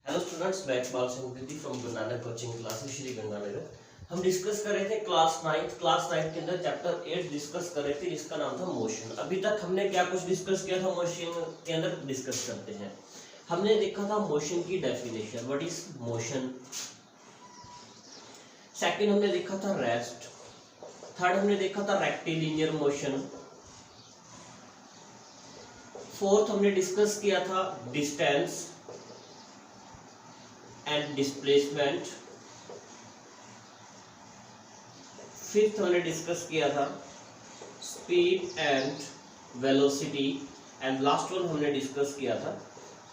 Hello students, मैं इकबाल सिंह कृति from Guru Nanak coaching classes Shri Ganganagar. हम discuss कर रहे थे क्लास 9 के अंदर चैप्टर 8 डिस्कस कर रहे थे, जिसका नाम था मोशन। अभी तक हमने क्या कुछ डिस्कस किया था मोशन के अंदर, डिस्कस करते हैं। हमने देखा था मोशन की definition, what is motion. Second हमने देखा था रेस्ट। थर्ड हमने देखा था रेक्टिलिनियर मोशन। फोर्थ हमने डिस्कस किया था डिस्टेंस एंड डिस्प्लेसमेंट। फिफ्थ हमने डिस्कस किया था speed and velocity. And last one हमने डिस्कस किया था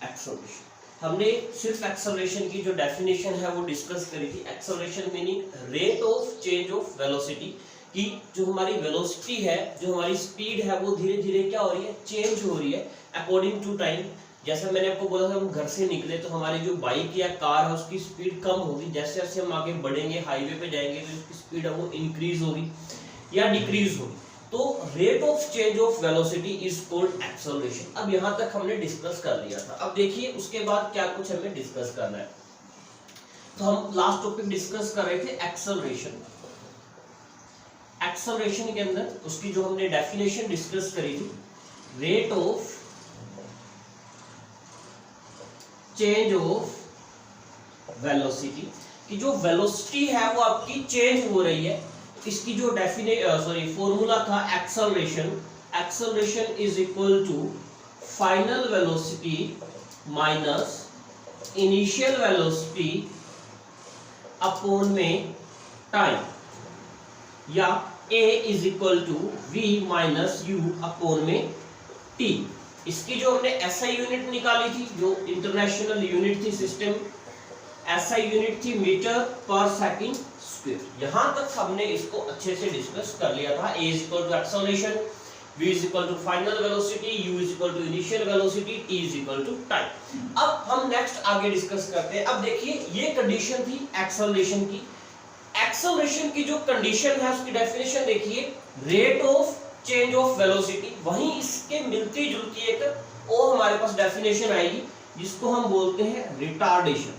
एक्सेलरेशन। हमने सिर्फ एक्सेलरेशन की जो डेफिनेशन है वो डिस्कस करी थी। Acceleration meaning rate of change of velocity, कि जो हमारी वेलोसिटी है, जो हमारी स्पीड है, वो धीरे धीरे क्या हो रही है, चेंज हो रही है अकॉर्डिंग टू टाइम। जैसे मैंने आपको बोला था, हम घर से निकले तो हमारी जो बाइक या कार है उसकी स्पीड कम होगी। जैसे जैसे हम आगे बढ़ेंगे, हाईवे पे जाएंगे, तो उसकी स्पीड है वो इंक्रीज होगी या डिक्रीज होगी। तो rate of change of velocity is called acceleration. अब यहाँ तक हमने डिस्कस कर लिया था। अब देखिए उसके बाद क्या कुछ हमें डिस्कस करना है। तो हम लास्ट टॉपिक डिस्कस कर रहे थे एक्सेलरेशन। एक्सेलरेशन के अंदर उसकी जो हमने डेफिनेशन डिस्कस करी थी, rate of change of velocity, कि जो वेलोसिटी है वो आपकी चेंज हो रही है। इसकी जो फॉर्मूला था acceleration. Acceleration is equal to final velocity minus initial velocity upon में टाइम, या a is equal to v minus u upon में t। इसकी जो हमने SI यूनिट निकाली थी, जो इंटरनेशनल यूनिट थी सिस्टम, SI यूनिट थी मीटर पर सेकंड स्क्वायर। यहां तक हमने इसको अच्छे से डिस्कस कर लिया था। a is equal to acceleration, v is equal to final velocity, u is equal to initial velocity, t is equal to time. अब हम नेक्स्ट आगे डिस्कस करते हैं। अब देखिए ये कंडीशन थी एक्सेलरेशन की। एक्सेलरेशन की जो कंडीशन है उसकी डेफिनेशन देखिए, rate of change of velocity. वहीं इसके मिलती जुलती एक और हमारे पास डेफिनेशन आएगी, जिसको हम बोलते हैं रिटार्डेशन।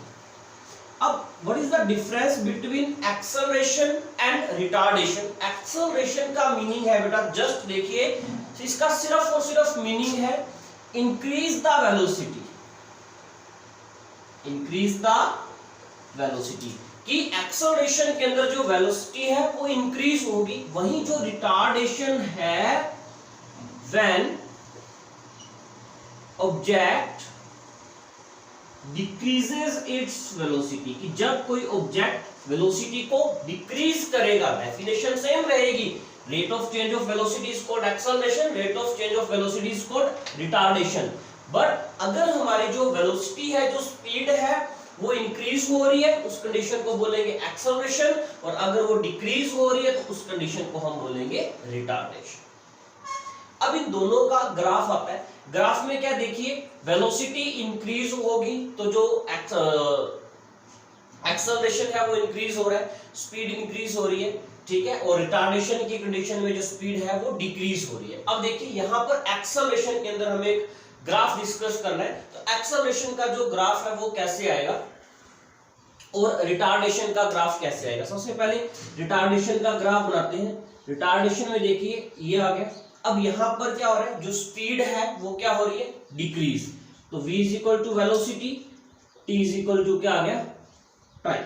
अब what is the difference between acceleration and retardation. Acceleration का मीनिंग है बेटा, जस्ट देखिए, इसका सिर्फ और सिर्फ मीनिंग है increase the velocity. Increase the velocity, कि एक्सेलरेशन के अंदर जो वेलोसिटी है वो इंक्रीज होगी। वहीं जो रिटार्डेशन है, when object decreases its velocity, कि जब कोई ऑब्जेक्ट वेलोसिटी को डिक्रीज करेगा। डेफिनेशन सेम रहेगी, rate of change of velocity is called acceleration, rate of change of velocity is called retardation. But अगर हमारी जो वेलोसिटी है, जो स्पीड है, वो इंक्रीज हो रही है, उस कंडीशन को बोलेंगे एक्सेलरेशन। और अगर वो डिक्रीज हो रही है तो उस कंडीशन को हम बोलेंगे रिटार्डेशन। अब इन दोनों का ग्राफ आता है। ग्राफ में क्या देखिए, वेलोसिटी इंक्रीज होगी तो जो एक्सेलरेशन है वो इंक्रीज हो रहा है, स्पीड इंक्रीज हो रही है, ठीक है। और रिटार्डेशन की कंडीशन में जो स्पीड है वो डिक्रीज हो रही है। अब देखिए यहाँ पर एक्सेलरेशन के अंदर हमें एक ग्राफ डिस्कस करना है। तो एक्सेलरेशन का जो ग्राफ है वो कैसे आएगा और रिटार्डेशन का ग्राफ कैसे आएगा। सबसे पहले रिटार्डेशन का ग्राफ बनाते हैं। रिटार्डेशन में देखिए ये आ गया। अब यहां पर क्या हो रहा है, जो स्पीड है वो क्या हो रही है, डिक्रीज। तो v is equal to velocity, t is equal to क्या आ गया, टाइम।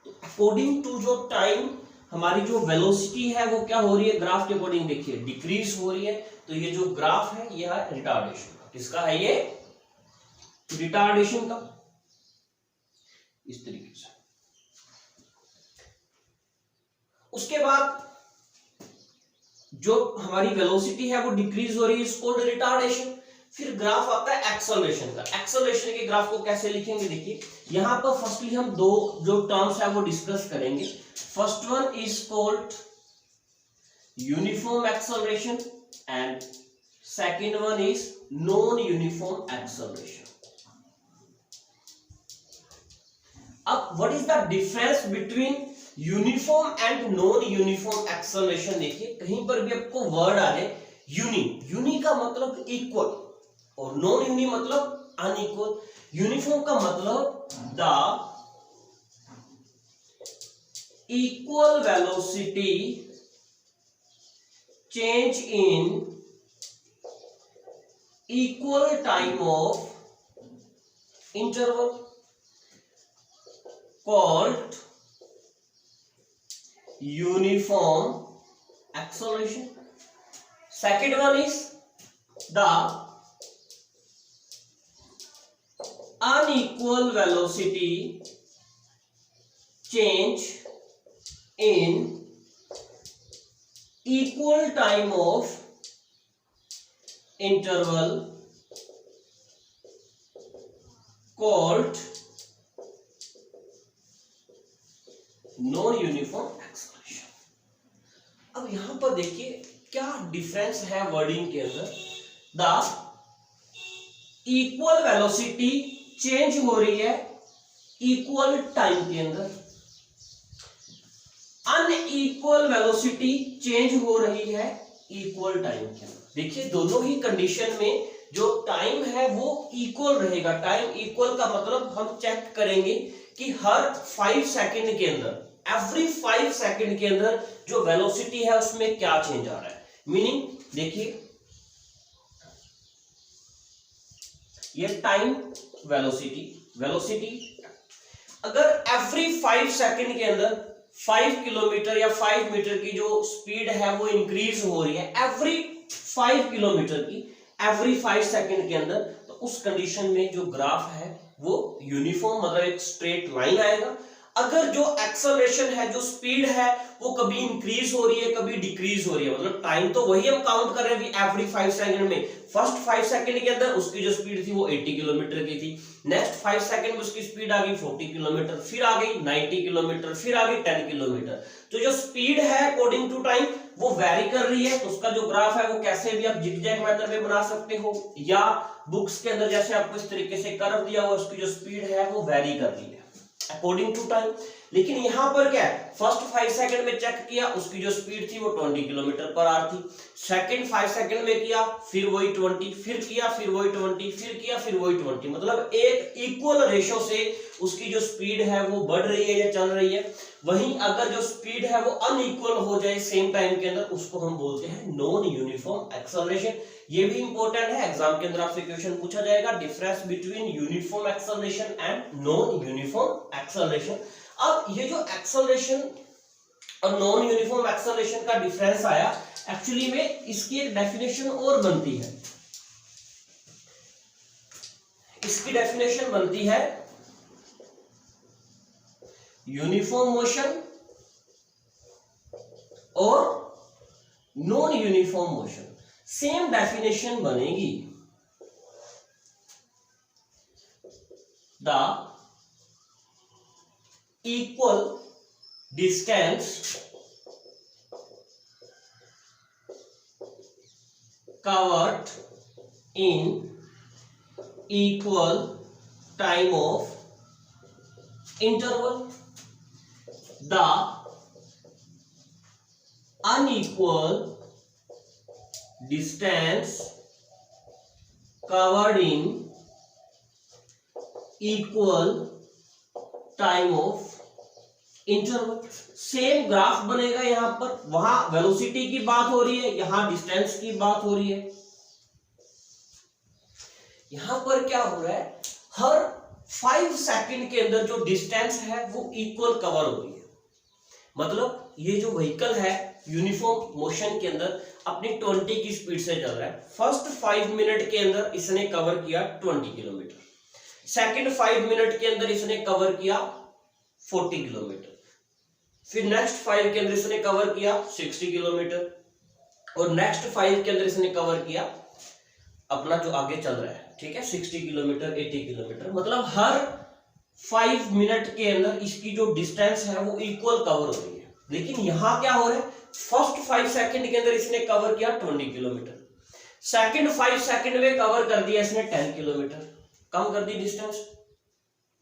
अकॉर्डिंग टू जो टाइम हमारी जो वेलोसिटी है वो क्या हो रही है, ग्राफ के अकॉर्डिंग देखिए डिक्रीज हो रही है। तो ये जो ग्राफ है ये है रिटार्डेशन का। किसका है ये, रिटार्डेशन का। इस तरीके से उसके बाद जो हमारी वेलोसिटी है वो डिक्रीज हो रही है, इसको रिटार्डेशन। फिर ग्राफ आता है एक्सेलरेशन का। एक्सेलरेशन के ग्राफ को कैसे लिखेंगे, देखिए यहां पर फर्स्टली हम दो जो टर्म्स है वो डिस्कस करेंगे। First one is called uniform acceleration and second one is non uniform acceleration. अब what is the difference between uniform and non uniform acceleration. देखिए कहीं पर भी आपको वर्ड आ जाए यूनी, यूनी का मतलब इक्वल और नॉन यूनी मतलब अनइक्वल। यूनिफॉर्म का मतलब the equal velocity change in equal time of interval called uniform acceleration. Second one is the unequal velocity change in equal time of interval called non uniform acceleration. अब यहां पर देखिए क्या difference है wording के अंदर। द इक्वल वेलोसिटी चेंज हो रही है इक्वल टाइम के अंदर, अनइक्वल वेलोसिटी चेंज हो रही है इक्वल टाइम के अंदर। देखिए दोनों ही कंडीशन में जो टाइम है वो इक्वल रहेगा। टाइम इक्वल का मतलब हम चेक करेंगे कि हर 5 सेकंड के अंदर, एवरी 5 सेकंड के अंदर जो वेलोसिटी है उसमें क्या चेंज आ रहा है। मीनिंग देखिए ये टाइम वेलोसिटी अगर एवरी 5 सेकंड के अंदर 5 किलोमीटर या 5 मीटर की जो स्पीड है वो इंक्रीज हो रही है एवरी 5 किलोमीटर की एवरी 5 सेकंड के अंदर, तो उस कंडीशन में जो ग्राफ है वो यूनिफॉर्म मतलब एक स्ट्रेट लाइन आएगा। अगर जो एक्सेलरेशन है, जो स्पीड है वो कभी इंक्रीज हो रही है कभी डिक्रीज हो रही है, मतलब टाइम तो वही हम काउंट कर रहे हैं एवरी 5 सेकंड में। फर्स्ट 5 सेकंड के अंदर उसकी जो स्पीड थी वो 80 किलोमीटर की थी, नेक्स्ट 5 सेकंड में उसकी स्पीड आ गई 40 किलोमीटर, फिर आ गई 90 किलोमीटर, फिर आ गई 10 किलोमीटर। तो जो स्पीड है अकॉर्डिंग टू टाइम वो वेरी कर रही है, तो उसका जो ग्राफ है वो कैसे भी आप जिगजैग मेथड में बना सकते हो या बुक्स के अंदर जैसे आपको इस तरीके से कर्व दिया हुआ उसकी जो स्पीड है वो वेरी कर रही है अकॉर्डिंग टू टाइम। लेकिन यहां पर क्या है, फर्स्ट 5 सेकंड में चेक किया उसकी जो स्पीड थी वो 20 किलोमीटर पर आवर थी, सेकंड 5 सेकंड में किया फिर वही 20, फिर किया फिर वही 20, फिर किया फिर वही 20, मतलब एक इक्वल रेशो से उसकी जो स्पीड है वो बढ़ रही है या चल रही है। वहीं अगर जो स्पीड है वो अनइक्वल हो जाए सेम टाइम के अंदर उसको हम बोलते हैं नॉन यूनिफॉर्म एक्सेलरेशन। ये भी इंपॉर्टेंट है, एग्जाम के अंदर आपसे क्वेश्चन पूछा जाएगा, difference between uniform acceleration and non uniform acceleration. अब ये जो एक्सेलरेशन और नॉन यूनिफॉर्म एक्सेलरेशन का डिफरेंस आया, एक्चुअली में इसकी एक डेफिनेशन और बनती है। इसकी डेफिनेशन बनती है यूनिफॉर्म मोशन और non uniform motion. Same definition बनेगी, the equal distance covered in equal time of interval, the unequal distance covered in equal time of interval. Same graph बनेगा, यहां पर वहां वेलोसिटी की बात हो रही है, यहां डिस्टेंस की बात हो रही है। यहां पर क्या हो रहा है, हर 5 सेकंड के अंदर जो डिस्टेंस है वो इक्वल कवर हो रही है, मतलब ये जो व्हीकल है यूनिफॉर्म मोशन के अंदर अपनी 20 की स्पीड से चल रहा है। फर्स्ट 5 मिनट के अंदर इसने कवर किया 20 किलोमीटर, सेकंड 5 मिनट के अंदर इसने कवर किया 40 किलोमीटर, फिर नेक्स्ट 5 के अंदर इसने कवर किया 60 किलोमीटर और नेक्स्ट 5 के अंदर इसने कवर किया अपना जो आगे चल रहा है, ठीक है, 60 किलोमीटर 80 किलोमीटर, मतलब हर 5 मिनट के अंदर इसकी जो डिस्टेंस है वो इक्वल कवर हो रही है। लेकिन यहां क्या हो रहा है, फर्स्ट 5 सेकंड के अंदर इसने कवर किया 20 किलोमीटर, सेकंड 5 सेकंड में कवर कर दिया इसने 10 किलोमीटर, कम कर दी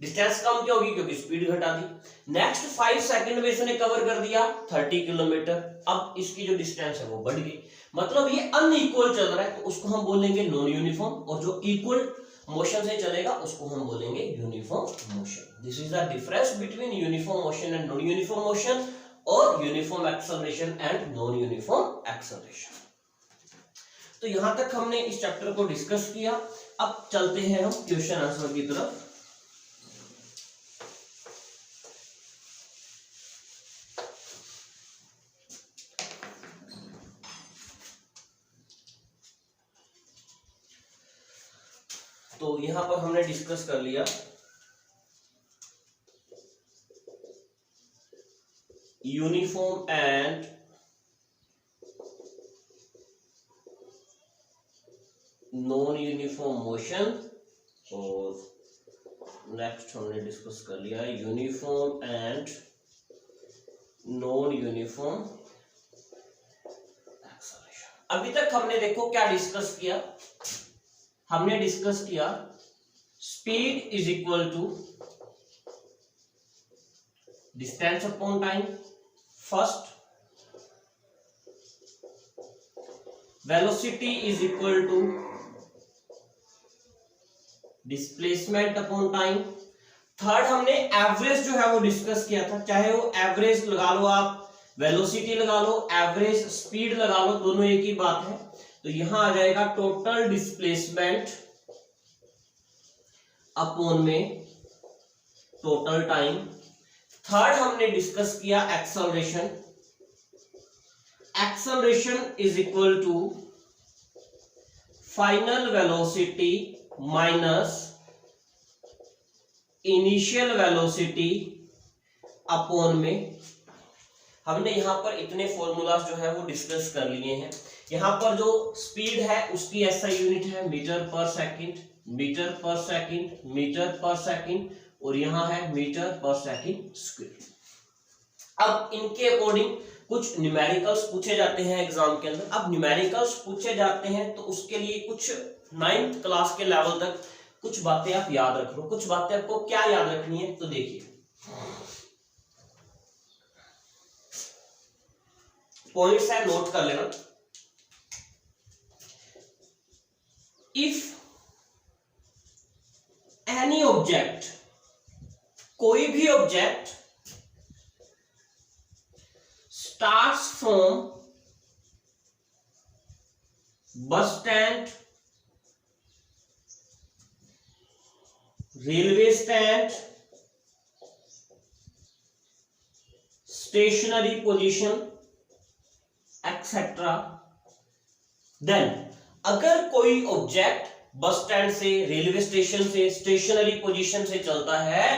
डिस्टेंस कम क्या होगी क्योंकि स्पीड घटा दी। नेक्स्ट 5 सेकंड में इसने कवर कर दिया 30 किलोमीटर, अब इसकी जो डिस्टेंस है वो बढ़ गई, मतलब ये अनइक्वल चल रहा है, तो उसको हम बोलेंगे नॉन यूनिफॉर्म। और जो इक्वल मोशन से चलेगा उसको हम बोलेंगे uniform motion. This is the difference between uniform motion and non uniform motion, और uniform acceleration and non uniform acceleration. तो यहां तक हमने इस चैप्टर को डिस्कस किया। अब चलते हैं हम क्वेश्चन आंसर की तरफ। तो यहां पर हमने डिस्कस कर लिया uniform and non uniform motion, और नेक्स्ट हमने डिस्कस कर लिया uniform and non uniform acceleration. अभी तक हमने देखो क्या डिस्कस किया, हमने डिस्कस किया speed is equal to distance upon time first, velocity is equal to displacement upon time. Third हमने एवरेज जो है वो डिस्कस किया था, चाहे वो एवरेज लगा लो आप, वेलोसिटी लगा लो, एवरेज स्पीड लगा लो, दोनों एक ही बात है। तो यहां आ जाएगा टोटल डिस्प्लेसमेंट अपॉन में टोटल टाइम। थर्ड हमने डिस्कस किया acceleration, acceleration is equal to final velocity minus initial velocity upon में। हमने यहां पर इतने फॉर्मूलाज जो है वो डिस्कस कर लिए हैं। यहां पर जो स्पीड है उसकी एसआई यूनिट है metre per second, metre per second, metre per second, और यहां है मीटर पर सेकंड स्क्वायर। अब इनके अकॉर्डिंग कुछ न्यूमेरिकल्स पूछे जाते हैं एग्जाम के अंदर। अब न्यूमेरिकल्स पूछे जाते हैं तो उसके लिए कुछ 9th क्लास के लेवल तक कुछ बातें आप याद रख लो। कुछ बातें आपको क्या याद रखनी है, तो देखिए पॉइंट्स है, नोट कर लेना। इफ एनी ऑब्जेक्ट, कोई भी object starts from bus stand, railway stand, stationary position etcetera, then अगर कोई ऑब्जेक्ट बस स्टैंड से, रेलवे स्टेशन से, स्टेशनरी पोजीशन से चलता है,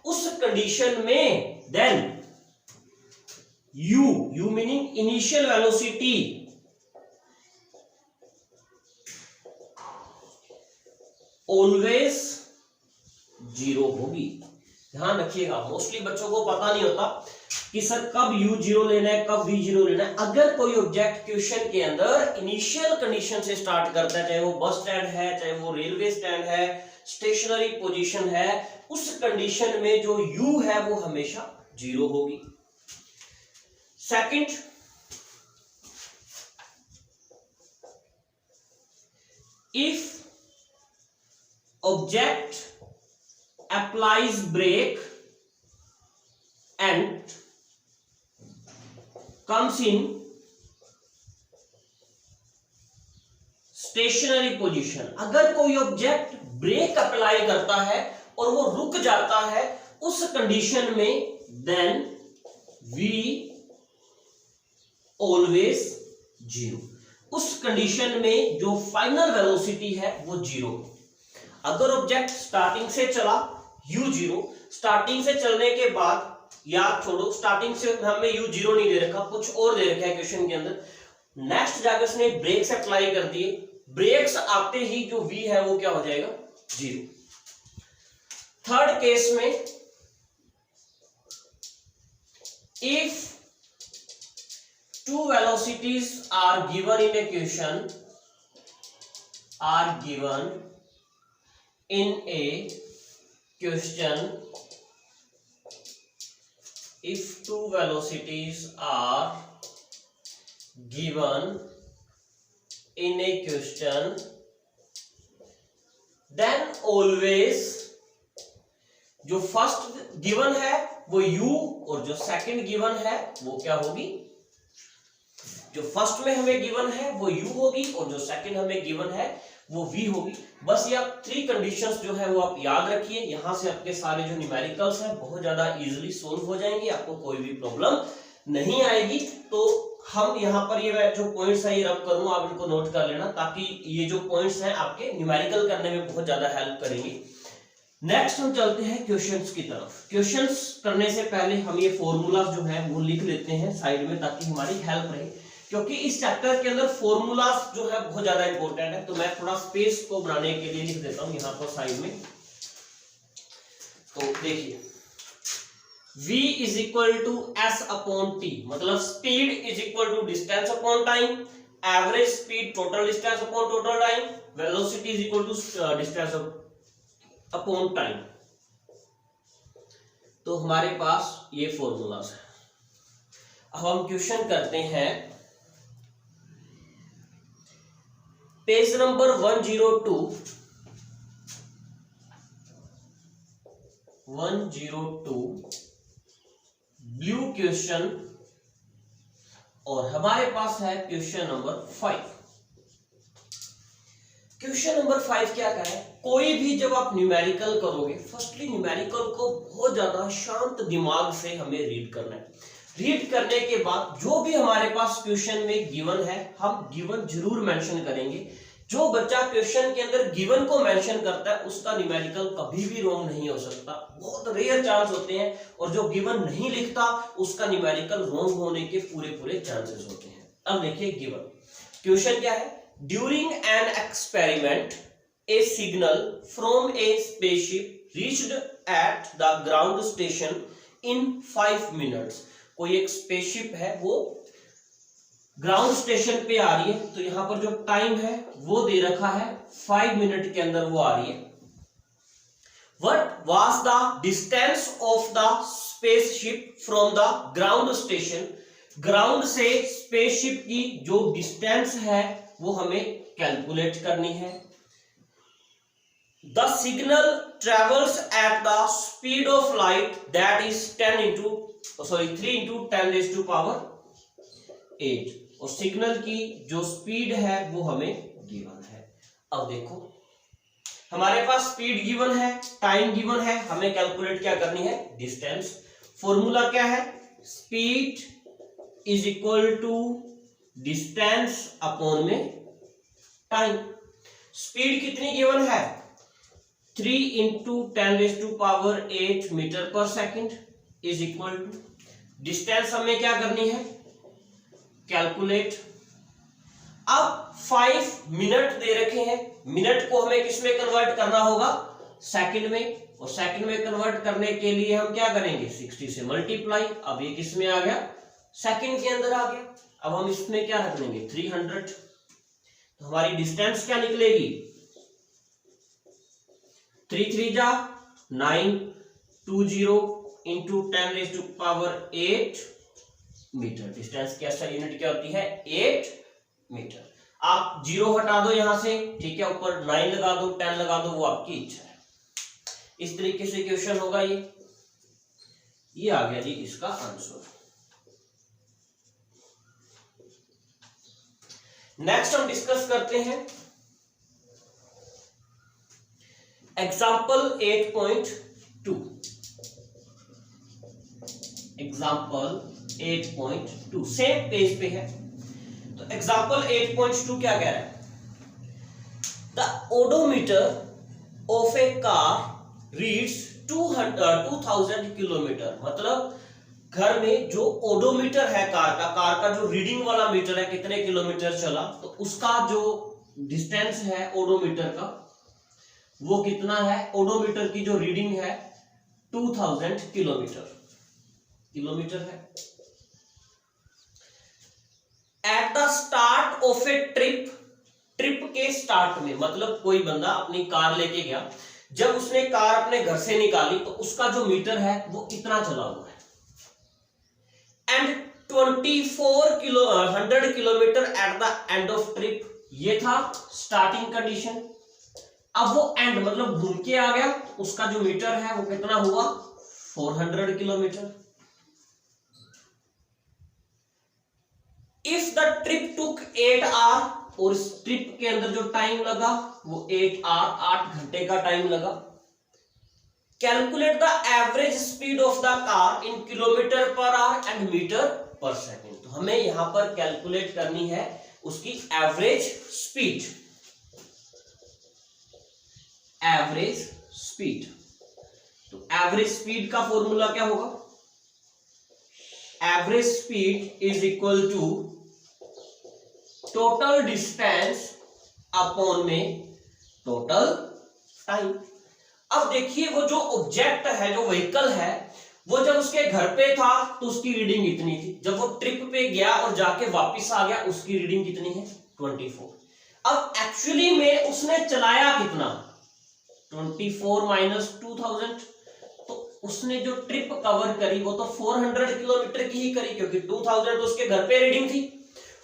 उस कंडीशन में then u meaning initial velocity always 0 होगी। ध्यान रखिएगा, मोस्टली बच्चों को पता नहीं होता कि सर कब u0 लेना है, कब v0 लेना है। अगर कोई ऑब्जेक्ट क्वेश्चन के अंदर इनिशियल कंडीशन से स्टार्ट करता है, चाहे वो बस स्टैंड है, चाहे वो रेलवे स्टैंड है, स्टेशनरी पोजीशन है, उस कंडीशन में जो u है वो हमेशा 0 होगी। Second, if object applies brake and comes in stationary position, अगर कोई ऑब्जेक्ट ब्रेक अप्लाई करता है और वो रुक जाता है उस कंडीशन में, देन v ऑलवेज 0। उस कंडीशन में जो फाइनल वेलोसिटी है वो 0। अगर ऑब्जेक्ट स्टार्टिंग से चला u0, स्टार्टिंग से चलने के बाद, याद छोड़ो स्टार्टिंग से हमें u0 नहीं दे रखा, कुछ और दे रखा है क्वेश्चन के अंदर। नेक्स्ट जाकर उसने ब्रेक्स अप्लाई कर दिए, ब्रेक्स आते ही जो v है वो क्या हो जाएगा 0। थर्ड केस में, if two velocities are given in a question, are given in a question, if two velocities are given in a question, then always जो फर्स्ट गिवन है वो u और जो सेकंड गिवन है वो क्या होगी, जो फर्स्ट में हमें गिवन है वो u होगी और जो सेकंड हमें गिवन है वो v होगी। बस ये आप 3 कंडीशंस जो है वो आप याद रखिए, यहां से आपके सारे जो न्यूमेरिकल्स हैं बहुत ज्यादा इजीली सोल्व हो जाएंगे, आपको कोई भी प्रॉब्लम नहीं आएगी। तो हम यहाँ पर ये जो पॉइंट्स है ये रब करूंगा, आप इनको नोट कर लेना ताकि ये जो पॉइंट्स हैं आपके न्यूमेरिकल करने में बहुत ज्यादा हेल्प करेंगे। नेक्स्ट हम चलते हैं क्वेश्चंस की तरफ। क्वेश्चंस करने से पहले हम ये फॉर्मूला जो है वो लिख लेते हैं साइड में ताकि हमारी हेल्प रहे, क्योंकि इस चैप्टर के अंदर फॉर्मूलाज जो है बहुत ज्यादा इंपॉर्टेंट है। तो मैं थोड़ा स्पेस को बनाने के लिए लिख देता हूं यहाँ पर साइड में। तो देखिए v is equal to S upon T, मतलब speed is equal to distance upon time, average speed total distance upon total time, velocity is equal to distance upon time. तो हमारे पास ये फॉर्मूलाज है। अब हम क्वेश्चन करते हैं पेज नंबर 102 ब्लू क्वेश्चन, और हमारे पास है क्वेश्चन नंबर 5। क्वेश्चन नंबर 5 क्या कहा है, कोई भी जब आप न्यूमेरिकल करोगे, फर्स्टली न्यूमेरिकल को बहुत ज्यादा शांत दिमाग से हमें रीड करना है। रीड करने के बाद जो भी हमारे पास क्वेश्चन में गिवन है हम गिवन जरूर मेंशन करेंगे। जो बच्चा क्वेश्चन के अंदर गिवन को मेंशन करता है उसका न्यूमेरिकल कभी भी रॉन्ग नहीं हो सकता, बहुत रेयर चांस होते हैं, और जो गिवन नहीं लिखता उसका न्यूमेरिकल रॉन्ग होने के पूरे चांसेस होते हैं। अब देखिए गिवन क्वेश्चन क्या है, during an experiment A signal from A spaceship reached at the ground station in 5 minutes. कोई एक स्पेसशिप है वो ग्राउंड स्टेशन पे आ रही है, तो यहां पर जो टाइम है वो दे रखा है 5 मिनट के अंदर वो आ रही है। What was the distance of the spaceship from the ground station, ground से स्पेसशिप की जो डिस्टेंस है वो हमें कैलकुलेट करनी है। The signal travels at the speed of light that is 3 into 10 raised to power 8, और सिग्नल की जो स्पीड है वो हमें गिवन है। अब देखो हमारे पास स्पीड गिवन है, टाइम गिवन है, हमें कैलकुलेट क्या करनी है, डिस्टेंस। फॉर्मूला क्या है, speed is equal to distance upon में टाइम। स्पीड कितनी गिवन है, 3 into 10 raised to power 8 metre per second is equal to distance हमें क्या करनी है, कैलकुलेट। अब 5 मिनट दे रखे हैं, मिनट को हमें किस में कन्वर्ट करना होगा, सेकंड में, और सेकंड में कन्वर्ट करने के लिए हम क्या करेंगे, 60 से मल्टीप्लाई। अब ये किस में आ गया, सेकंड के अंदर आ गया। अब हम इसमें क्या रख देंगे, 300। तो हमारी डिस्टेंस क्या निकलेगी, 3 3 जा 9, 20 into 10 raised to power 8 metre. Distance की ऐसा यूनिट क्या होती है, 8 मीटर। आप 0 हटा दो यहां से, ठीक है, ऊपर 9 लगा दो, 10 लगा दो, वो आपकी इच्छा है। इस तरीके से क्वेश्चन होगा ये आ गया जी इसका आंसर। नेक्स्ट हम डिस्कस करते हैं एग्जाम्पल 8.2। एग्जाम्पल 8.2 सेम पेज पे है। तो एग्जाम्पल 8.2 क्या कह रहा है, the odometer of A car reads 2000 kilometre. मतलब घर में जो ओडोमीटर है कार का जो रीडिंग वाला मीटर है, कितने किलोमीटर चला, तो उसका जो डिस्टेंस है ओडोमीटर का वो कितना है, ओडोमीटर की जो रीडिंग है 2000 किलोमीटर है। At the start of A trip के स्टार्ट में, मतलब कोई बंदा अपनी कार लेके गया, जब उसने कार अपने घर से निकाली तो उसका जो मीटर है वो इतना चला हुआ है। And 100 kilometre at the end of trip, ये था स्टार्टिंग कंडीशन। अब वो एंड मतलब घूम के आ गया, उसका जो मीटर है वो कितना हुआ 400 kilometre. If the trip took 8 hour, और इस ट्रिप के अंदर जो टाइम लगा वो 8 आवर, 8 घंटे का टाइम लगा। Calculate the average speed of the car in kilometre per hour and metre per second. तो हमें यहां पर कैलकुलेट करनी है उसकी एवरेज स्पीड। एवरेज स्पीड, तो एवरेज स्पीड का फॉर्मूला क्या होगा, average speed is equal to total distance upon में टोटल टाइम। अब देखिए वो जो ऑब्जेक्ट है, जो व्हीकल है, वो जब उसके घर पे था तो उसकी रीडिंग इतनी थी, जब वो ट्रिप पे गया और जाके वापस आ गया उसकी रीडिंग कितनी है 24। अब एक्चुअली में उसने चलाया कितना 24 माइनस 2000, तो उसने जो ट्रिप कवर करी वो तो 400 किलोमीटर की ही करी, क्योंकि 2000 तो उसके घर पे रीडिंग थी,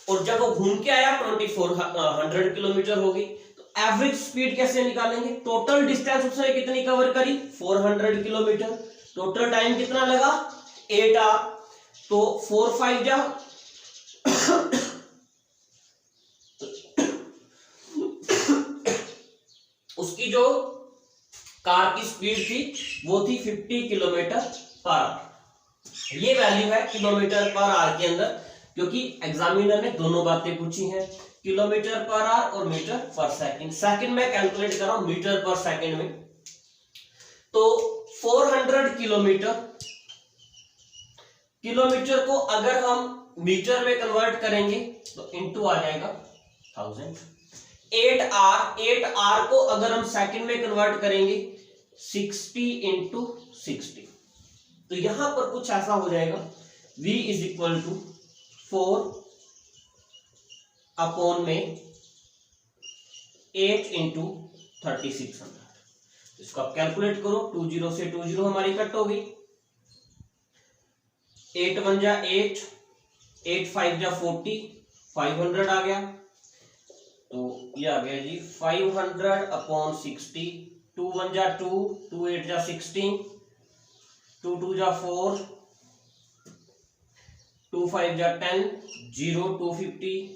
और जब वो घूम के आया 2400 किलोमीटर हो गई। तो एवरेज स्पीड कैसे निकालेंगे, टोटल डिस्टेंस उसने कितनी कवर करी 400 किलोमीटर, टोटल टाइम कितना लगा 8 आवर, तो 4 5 जा उसकी जो कार की स्पीड थी वो थी 50 किलोमीटर पर आवर। ये वैल्यू है किलोमीटर पर आवर के अंदर, क्योंकि एग्जामिनर ने दोनों बातें पूछी हैं, किलोमीटर पर आवर और मीटर पर सेकंड। सेकंड में कैलकुलेट कर रहा हूं मीटर पर सेकंड में, तो 400 किलोमीटर, किलोमीटर को अगर हम मीटर में कन्वर्ट करेंगे तो इनटू आ जाएगा 1000। 8 आवर को अगर हम सेकंड में कन्वर्ट करेंगे 60 इंटू 60, तो यहां पर कुछ ऐसा हो जाएगा v is equal to 4 upon में 8 इंटू 3600। इसको आप कैलकुलेट करो, 20 से 20 हमारी कट हो गई, 8 1 जा 8, 8 5 जा 40, 500 आ गया, तो ये आ गया जी 500 अपॉन 60, 2 1 जा 2, 2 8 जा 16, 2 2 जा 4, 2 5 जा 10, 0 250,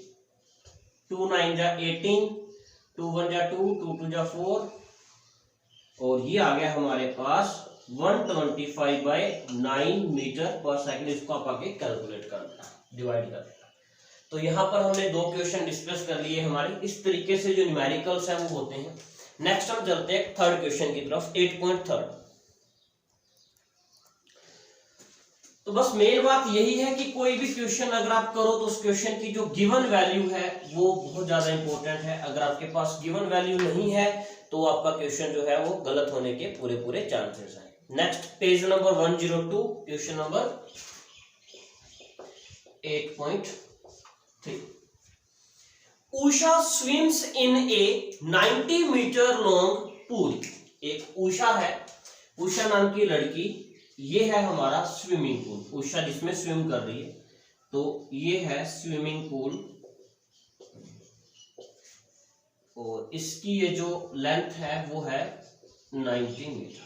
2 9 जा 18, 2 1 जा 2, 2 2 जा 4, और ये आ गया हमारे पास 125/9 मीटर पर सेकंड। इसको आप आगे कैलकुलेट करना, डिवाइड करना। तो यहाँ पर हमने 2 क्वेश्चन डिस्कस कर लिए हमारे, इस तरीके से जो न्यूमेरिकल्स हैं वो होते हैं। नेक्स्ट हम चलते हैं थर्ड क्वेश्चन की तरफ, 8.3। तो बस मेन बात यही है कि कोई भी क्वेश्चन अगर आप करो तो उस क्वेश्चन की जो गिवन वैल्यू है वो बहुत ज्यादा इंपॉर्टेंट है। अगर आपके पास गिवन वैल्यू नहीं है तो आपका क्वेश्चन जो है वो गलत होने के पूरे चांसेस हैं। Next page number 102, question number 8.3। Usha swims in a 90 metre long pool. एक उषा है, उषा नाम की लड़की, ये है हमारा स्विमिंग पूल, उषा जिसमें स्विम कर रही है, तो ये है स्विमिंग पूल, और इसकी ये जो लेंथ है वो है 90 मीटर।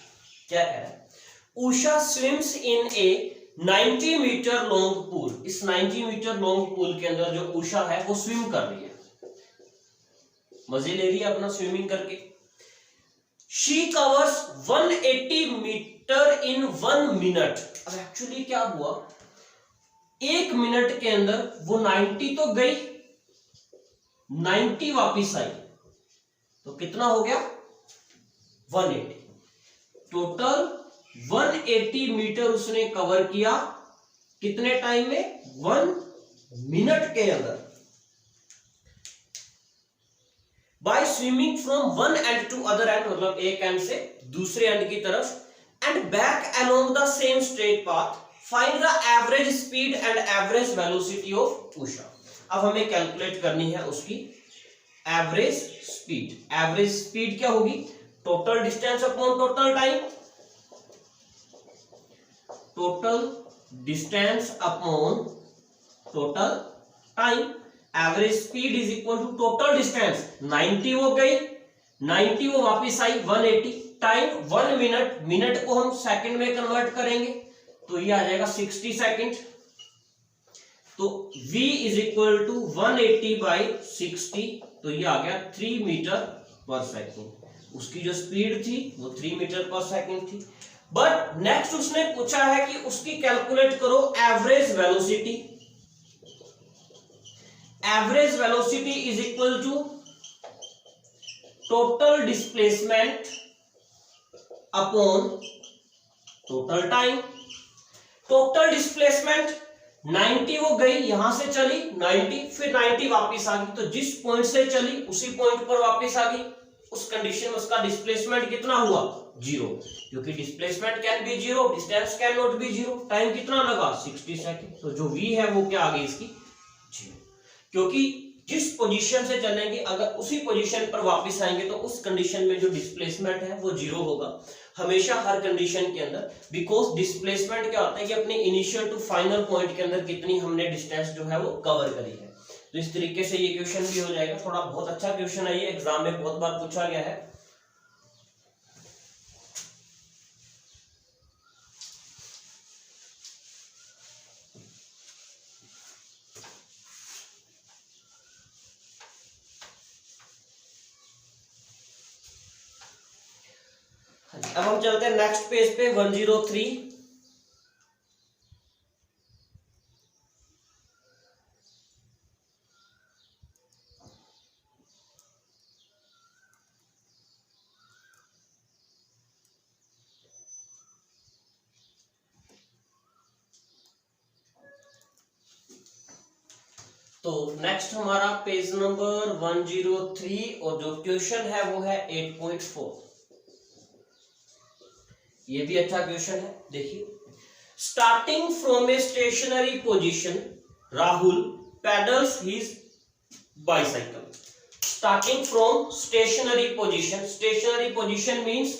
क्या है, Usha swims in a 90 metre long pool. इस 90 मीटर लॉन्ग पूल के अंदर जो उषा है वो स्विम कर रही है, मजे ले रही है अपना स्विमिंग करके। She covers 180 metre in 1 minute. अब एक्चुअली क्या हुआ, 1 मिनट के अंदर वो 90 तो गई, 90 वापिस आई, तो कितना हो गया 180। टोटल 180 मीटर उसने कवर किया कितने टाइम में, 1 मिनट के अंदर, by swimming from one end to other end, मतलब एक एंड से दूसरे एंड की तरफ, and back along the same straight path, find the average speed and average velocity of Usha. अब हमें कैलकुलेट करनी है उसकी एवरेज स्पीड। एवरेज स्पीड क्या होगी, total distance upon total time, total distance upon total time. Average speed is equal to total distance, 90 वो गई, 90 वो वापस आई 180, टाइम 1 मिनट, मिनट को हम सेकंड में कन्वर्ट करेंगे तो ये आ जाएगा 60 सेकंड। तो v is equal to 180 by 60, तो ये आ गया 3 मीटर पर सेकंड। उसकी जो स्पीड थी वो 3 मीटर पर सेकंड थी। बट नेक्स्ट उसने पूछा है कि उसकी कैलकुलेट करो average velocity. Average velocity is equal to total displacement upon total time. Total displacement 90 वो गई, यहां से चली 90, फिर 90 वापस आ गई, तो जिस पॉइंट से चली उसी पॉइंट पर वापस आ गई। उस कंडीशन में उसका डिस्प्लेसमेंट कितना हुआ? 0, क्योंकि displacement can be 0, distance can not be 0। Time कितना लगा? 60 सेकंड। तो जो v है वो क्या आ गई इसकी? 0, क्योंकि जिस पोजीशन से चलेंगे अगर उसी पोजीशन पर वापस आएंगे तो उस कंडीशन में जो डिस्प्लेसमेंट है वो 0 होगा हमेशा, हर कंडीशन के अंदर। बिकॉज डिस्प्लेसमेंट क्या होता है कि अपने इनिशियल टू फाइनल पॉइंट के अंदर कितनी हमने डिस्टेंस जो है वो कवर करी है। तो इस तरीके से ये क्वेश्चन भी हो जाएगा। थोड़ा बहुत अच्छा क्वेश्चन है ये, एग्जाम में बहुत बार पूछा गया है। अब हम चलते हैं नेक्स्ट पेज पे 103। तो नेक्स्ट हमारा पेज नंबर 103 और जो क्वेश्चन है वो है 8.4। ये भी अच्छा क्वेश्चन है, देखिए। Starting from a stationary position Rahul pedals his bicycle. Starting from stationary position, stationary position means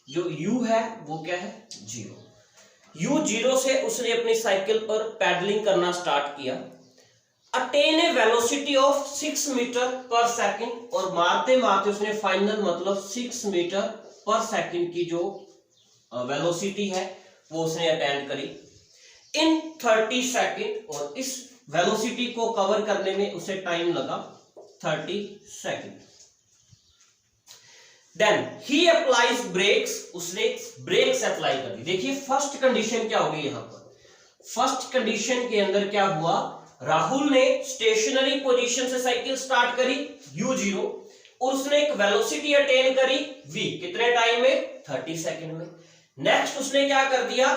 जो u है वो क्या है? 0। u 0 से उसने अपनी साइकिल पर पैडलिंग करना स्टार्ट किया। Attain a velocity of 6 metre per second, और मारते मारते उसने फाइनल मतलब 6 मीटर पर सेकंड की जो वेलोसिटी है वो उसने अटेंड करी इन 30 सेकंड, और इस वेलोसिटी को कवर करने में उसे टाइम लगा 30 second. Then he applies brakes, उसने ब्रेक्स अप्लाई कर दी। देखिए फर्स्ट कंडीशन क्या होगी यहां पर। फर्स्ट कंडीशन के अंदर क्या हुआ? राहुल ने स्टेशनरी पोजीशन से साइकिल स्टार्ट करी u0 और उसने एक वेलोसिटी अटेन करी v, कितने टाइम में? 30 सेकंड में। नेक्स्ट उसने क्या कर दिया?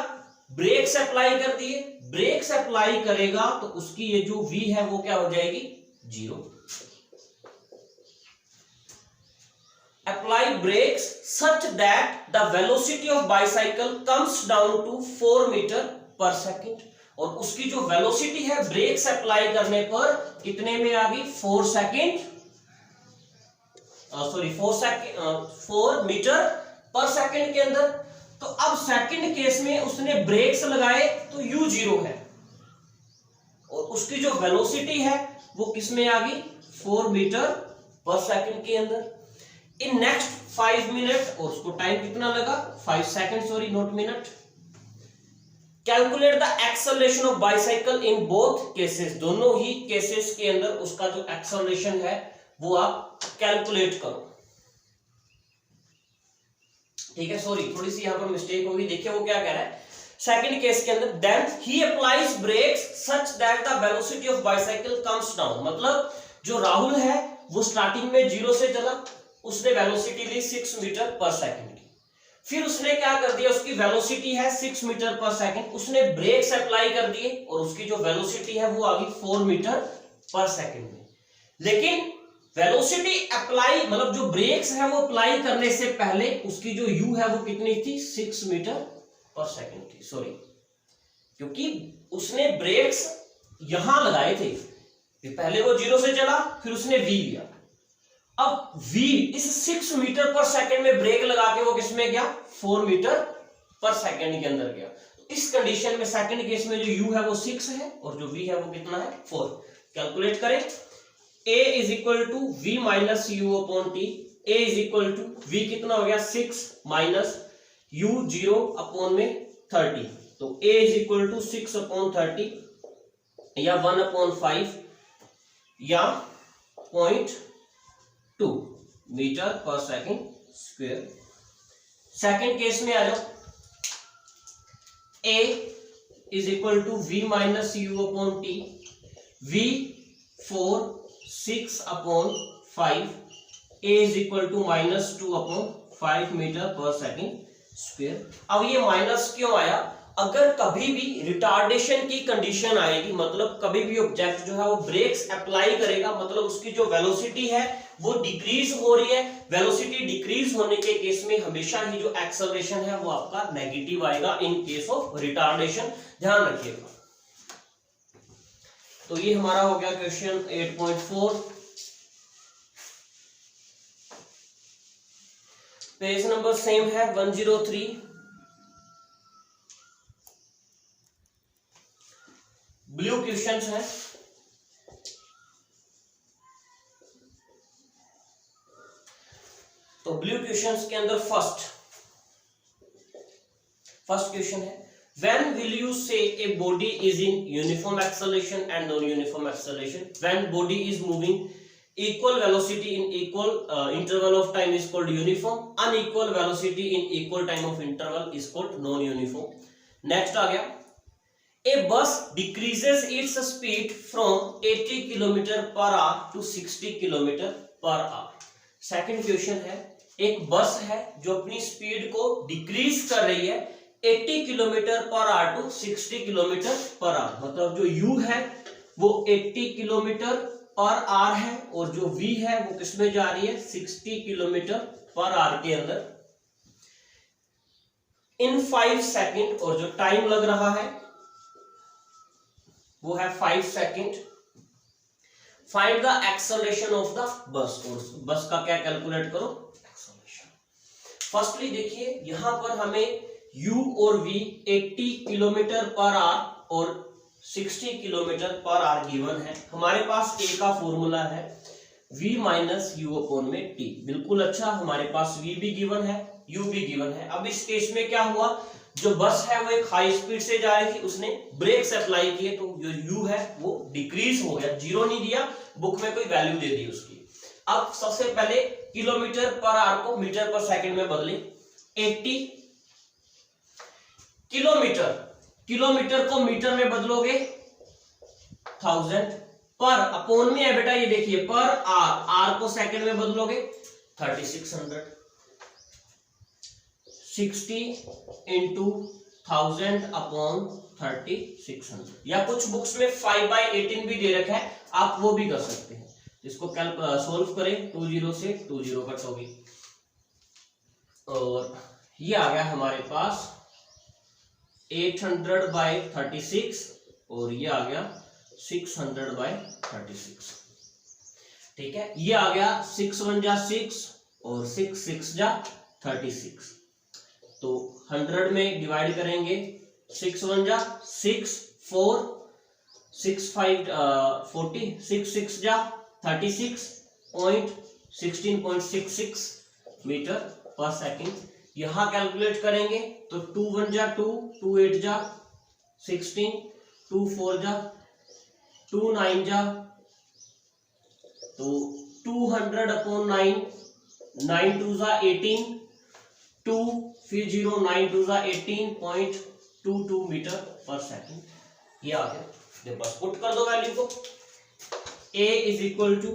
ब्रेक्स अप्लाई कर दिए। ब्रेक्स अप्लाई करेगा तो उसकी ये जो v है वो क्या हो जाएगी? 0। Apply brakes such that the velocity of bicycle comes down to 4 metre per second, और उसकी जो वेलोसिटी है ब्रेक्स अप्लाई करने पर कितने में आ गई? 4 second, sorry 4 metre per second के अंदर। तो अब सेकंड केस में उसने ब्रेक्स लगाए तो u0 है, और उसकी जो वेलोसिटी है वो किस में आ गई? 4 मीटर पर सेकंड के अंदर। इन नेक्स्ट 5 मिनट, और उसको टाइम कितना लगा? 5 second, sorry not minute. Calculate the acceleration of bicycle in both cases, दोनों ही केसेस के अंदर उसका जो एक्सेलरेशन है वो आप कैलकुलेट करो। ठीक है, सॉरी थोड़ी सी यहां पर मिस्टेक होगी। देखिए वो क्या कह रहा है सेकंड केस के अंदर, then he applies brakes such that the velocity of bicycle comes down. मतलब जो राहुल है वो स्टार्टिंग में 0 से चला, उसने वेलोसिटी ली 6 मीटर पर सेकंड की। फिर उसने क्या कर दिया? उसकी वेलोसिटी है 6 मीटर पर सेकंड, उसने ब्रेक्स अप्लाई कर दिए और उसकी जो वेलोसिटी है वो आ गई 4 मीटर पर सेकंड में। लेकिन वेलोसिटी अप्लाई मतलब जो ब्रेक्स है वो अप्लाई करने से पहले उसकी जो u है वो कितनी थी? 6 मीटर पर सेकंड थी, सॉरी, क्योंकि उसने ब्रेक्स यहां लगाए थे। पहले वो 0 से चला, फिर उसने v लिया। अब v इस 6 मीटर पर सेकंड में ब्रेक लगा के वो किसमें गया? 4 मीटर पर सेकंड के अंदर गया। इस कंडीशन में सेकंड केस में जो u है वो 6 है और जो v है वो कितना है? 4। कैलकुलेट करें। a is equal to v minus u upon t। a is equal to v कितना हो गया 6 माइनस u 0 अपॉन में 30, तो a is equal to 6 upon 30 या 1 अपॉन 5 या 0.2 metre per second square. Second case में आ जाओ, a is equal to v minus u upon t, v 4 6 upon 5, a is equal to minus 2 upon 5 metre per second square. अब ये minus क्यों आया? अगर कभी भी रिटार्डेशन की कंडीशन आएगी, मतलब कभी भी ऑब्जेक्ट जो है वो ब्रेक्स अप्लाई करेगा, मतलब उसकी जो वेलोसिटी है वो डिक्रीज हो रही है, वेलोसिटी डिक्रीज होने के केस में हमेशा ही जो एक्सेलरेशन है वो आपका नेगेटिव आएगा इन केस ऑफ रिटार्डेशन, ध्यान रखिएगा। तो ये हमारा हो गया क्वेश्चन 8.4। पेज नंबर सेम है 103। ब्लू क्वेश्चंस है। तो ब्लू क्वेश्चंस के अंदर फर्स्ट क्वेश्चन है, when will you say a body is in uniform acceleration and non-uniform acceleration? When body is moving equal velocity in equal interval of time is called uniform, unequal velocity in equal time of interval is called non-uniform। Next आ गया, a bus decreases its speed from 80 km per hour to 60 km per hour। Second question है, एक बस है जो अपनी speed को decrease कर रही है 80 kilometre per hour to 60 kilometre per hour, मतलब जो u है वो 80 किलोमीटर पर आवर है और जो v है वो किसमें जा रही है 60 किलोमीटर पर आवर के अंदर इन 5 सेकंड, और जो टाइम लग रहा है वो है 5 second. Find the acceleration of the bus, और बस का क्या कैलकुलेट करो, एक्सेलरेशन। फर्स्टली देखिए यहां पर हमें u और v 80 किलोमीटर पर आवर और 60 किलोमीटर पर आवर गिवन है। हमारे पास a का फॉर्मूला है v माइनस u अपॉन में t, बिल्कुल अच्छा, हमारे पास v भी गिवन है, u भी गिवन है। अब इस केस में क्या हुआ, जो बस है वो एक हाई स्पीड से जा रही थी, उसने ब्रेक्स अप्लाई किए तो जो u है वो डिक्रीज हो गया, जीरो नहीं दिया, बुक में कोई वैल्यू दे दी उसकी। अब सबसे पहले किलोमीटर पर आवर को मीटर पर सेकंड में बदले, 80 किलोमीटर को मीटर में बदलोगे 1000, पर अपॉन में है बेटा, ये देखिए पर आर को सेकंड में बदलोगे 3600, 60 इंटू 1000 अपॉन 3600, या कुछ बुक्स में 5/18 भी दे रखा है, आप वो भी कर सकते हैं। इसको सोल्व करें, 20 से 20 कटोगे और ये आ गया हमारे पास 800/36 और ये आ गया 600/36। ठीक है, ये आ गया 6 1 जा 6 और 6 6 जा 36। तो 100 में डिवाइड करेंगे, 6 1 जा 6, 4 6 5 40, 6 6 जा 36, 16.66 मीटर पर सेकंड। यहां कैलकुलेट करेंगे तो 2 1 जा 2, 2 8 जा 16, 2 4 जा 2 9 जा, तो 200 अपॉन 9, 9 2 जा 18, 2 फिर 0, 9 2 जा 18.22 मीटर पर सेकंड। ये आ गया, बस पुट कर दो वैल्यू को। a is equal to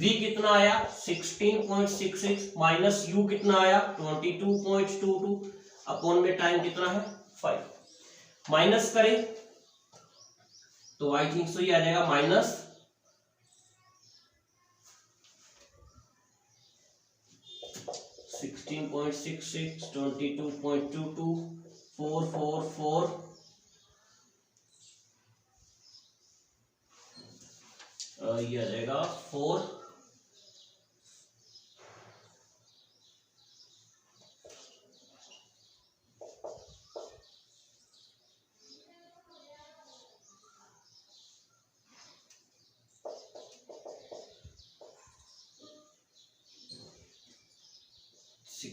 v कितना आया 16.66 माइनस u कितना आया 22.22 अपॉन में टाइम कितना है 5, माइनस करें तो आई थिंक सो ये आ जाएगा माइनस 16.66 22.22 444, ये आ जाएगा 4,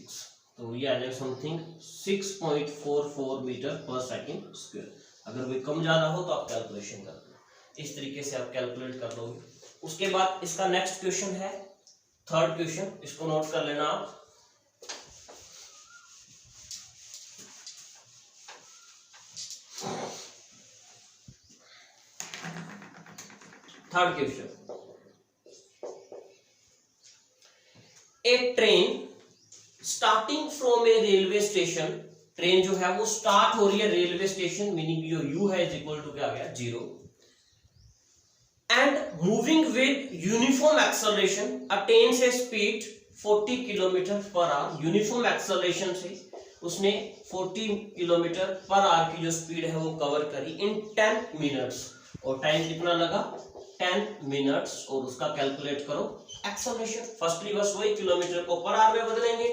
6, तो ये आ जाएगा something 6.44 metre per second square. अगर वे कम ज्यादा हो तो आप कैलकुलेशन कर लो, इस तरीके से आप कैलकुलेट कर लोगे। उसके बाद इसका नेक्स्ट क्वेश्चन है थर्ड क्वेश्चन, इसको नोट कर लेना आप। Third question, A train starting from A railway station, train जो है वो स्टार्ट हो रही है रेलवे स्टेशन, मीनिंग जो u है इज इक्वल टू क्या आ गया 0, and moving with uniform acceleration attains A speed 40 kilometre per our. Uniform acceleration से उसने 40 किलोमीटर पर आवर की जो स्पीड है वो कवर करी इन 10 मिनट्स, और टाइम कितना लगा 10 मिनट्स, और उसका कैलकुलेट करो एक्सेलरेशन। फर्स्टली बस वही किलोमीटर को पर आवर में बदलेंगे,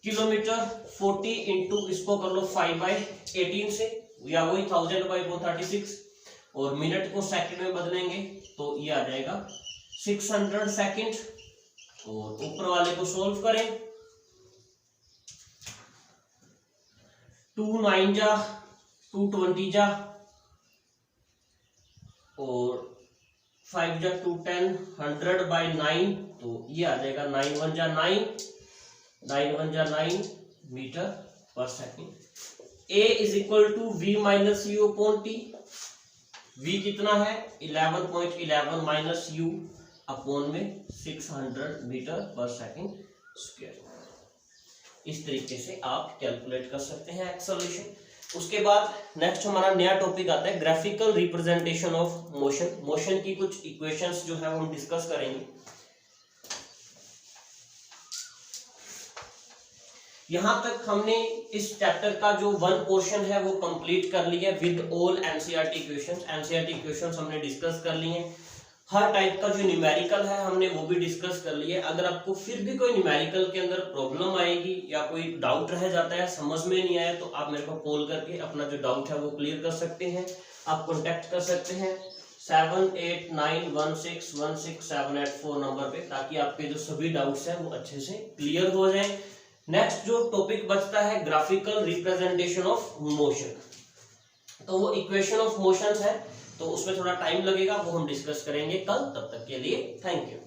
किलोमीटर 40 इंटू इसको कर लो 5/18 से, या वही 1000/436, और मिनट को सेकंड में बदलेंगे तो ये आ जाएगा 600 सेकंड। और ऊपर वाले को सोल्व करें, 2 9 जा 220 जा और 5 जा 2 10, 100/9, तो ये आ जाएगा 9 1 जा 9, 9 1 जा 9 metre per second. A is equal to V minus U upon T। V कितना है 11.11 माइनस U अपॉन में 600 मीटर पर सेकेंड स्क्वायर। इस तरीके से आप कैलकुलेट कर सकते हैं एक्सेलरेशन। उसके बाद नेक्स्ट हमारा नया टॉपिक आता है graphical representation of motion. Motion की कुछ इक्वेशंस जो है वो हम डिस्कस करेंगे। यहां तक हमने इस चैप्टर का जो वन पोर्शन है वो कंप्लीट कर लिया with all NCERT questions. NCERT questions हमने डिस्कस कर लिए हैं। हर टाइप का जो न्यूमेरिकल है हमने वो भी डिस्कस कर लिया। अगर आपको फिर भी कोई न्यूमेरिकल के अंदर प्रॉब्लम आएगी या कोई डाउट रह जाता है, समझ में नहीं आया, तो आप मेरे को कॉल करके अपना जो डाउट है वो क्लियर कर सकते हैं। आप कॉन्टेक्ट कर सकते हैं 7891616784 नंबर पे, ताकि आपके जो सभी डाउट्स हैं वो अच्छे से क्लियर हो जाए। नेक्स्ट जो टॉपिक बचता है ग्राफिकल रिप्रेजेंटेशन ऑफ मोशन, तो वो इक्वेशन ऑफ मोशंस है, तो उसमें थोड़ा टाइम लगेगा, वो हम डिस्कस करेंगे कल। तब तक के लिए थैंक यू।